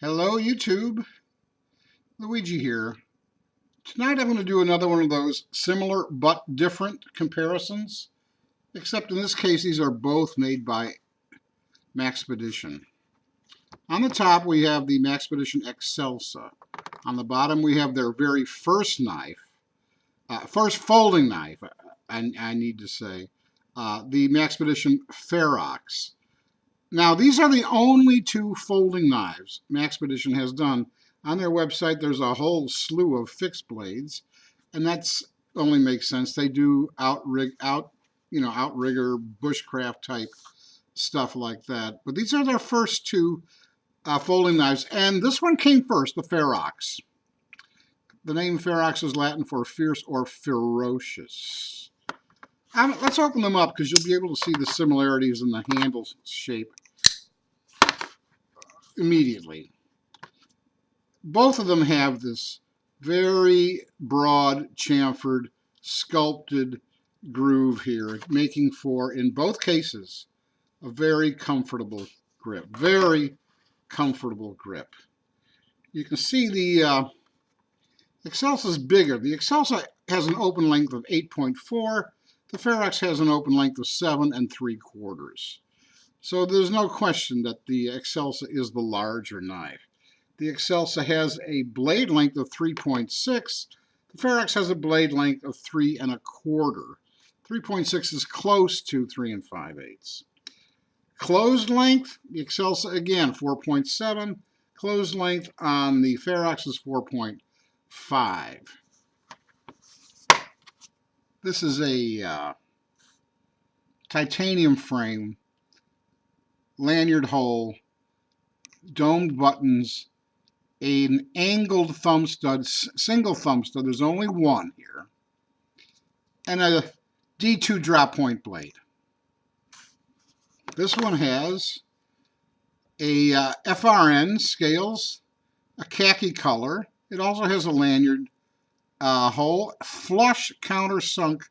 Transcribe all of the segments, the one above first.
Hello YouTube, Luigi here. Tonight I'm going to do another one of those similar but different comparisons, except in this case these are both made by MAXPEDITION. On the top we have the MAXPEDITION EXCELSA. On the bottom we have their very first knife, first folding knife, I need to say, the MAXPEDITION FEROX. Now, these are the only two folding knives MAXPEDITION has done. On their website, there's a whole slew of fixed blades, and that's only makes sense. They do outrigger, bushcraft type stuff like that. But these are their first two folding knives, and this one came first, the FEROX. The name FEROX is Latin for fierce or ferocious. Let's open them up because you'll be able to see the similarities in the handle shape immediately. Both of them have this very broad chamfered sculpted groove here, making for, in both cases, a very comfortable grip. Very comfortable grip. You can see the Excelsa is bigger. The Excelsa has an open length of 8.4. The FEROX has an open length of 7 3/4. So there's no question that the Excelsa is the larger knife. The Excelsa has a blade length of 3.6. The FEROX has a blade length of 3 1/4. 3.6 is close to 3 5/8. Closed length, the Excelsa again 4.7. Closed length on the FEROX is 4.5. This is a titanium frame, lanyard hole, domed buttons, an angled thumb stud, single thumb stud, there's only one here, and a D2 drop point blade. This one has a FRN scales, a khaki color. It also has a lanyard hole, flush countersunk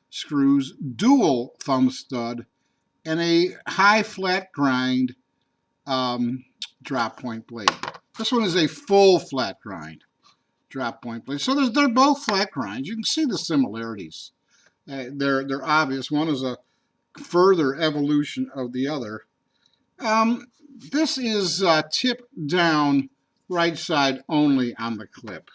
screws, dual thumb stud, and a high flat grind drop point blade. This one is a full flat grind drop point blade. So they're both flat grinds. You can see the similarities. They're obvious. One is a further evolution of the other. This is tip down, right side only on the clip.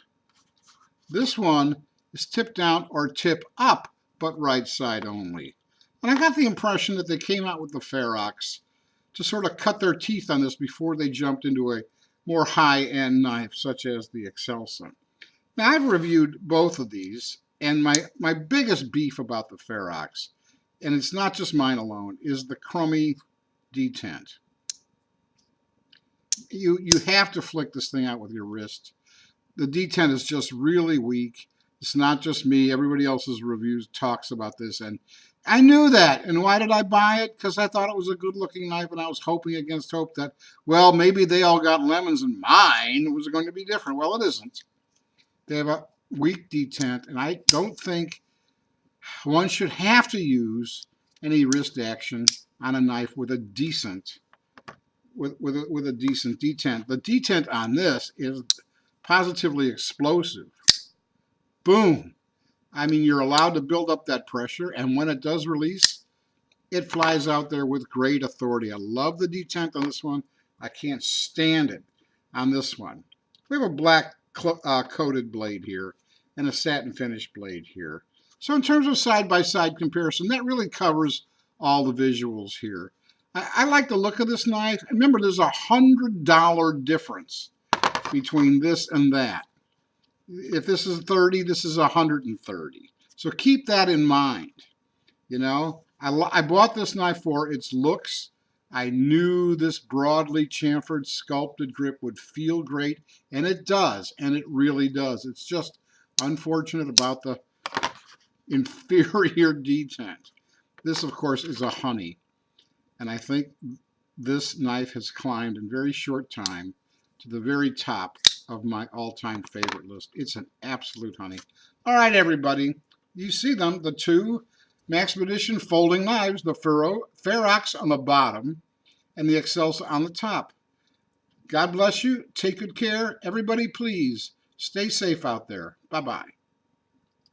This one is tip down or tip up, but right side only. And I got the impression that they came out with the FEROX to sort of cut their teeth on this before they jumped into a more high-end knife, such as the Excelsa. Now, I've reviewed both of these, and my biggest beef about the FEROX, and it's not just mine alone, is the crummy detent. You have to flick this thing out with your wrist. The detent is just really weak. It's not just me. Everybody else's reviews talks about this, and I knew that. And why did I buy it? Because I thought it was a good-looking knife, and I was hoping against hope that, well, maybe they all got lemons and mine was going to be different. Well, it isn't. They have a weak detent, and I don't think one should have to use any wrist action on a knife with a decent with a decent detent. The detent on this is positively explosive. Boom. I mean, you're allowed to build up that pressure, and when it does release, it flies out there with great authority. I love the detent on this one. I can't stand it on this one. We have a black coated blade here and a satin finish blade here. So in terms of side-by-side comparison, that really covers all the visuals here. I like the look of this knife. Remember, there's a $100 difference between this and that. If this is 30, this is 130. So keep that in mind. You know, I bought this knife for its looks. I knew this broadly chamfered, sculpted grip would feel great, and it does, and it really does. It's just unfortunate about the inferior detent. This, of course, is a honey, and I think this knife has climbed in very short time to the very top of my all-time favorite list. It's an absolute honey. All right, everybody, you see them, the two MAXPEDITION folding knives, the FEROX on the bottom and the Excelsa on the top. God bless you. Take good care. Everybody, please stay safe out there. Bye-bye.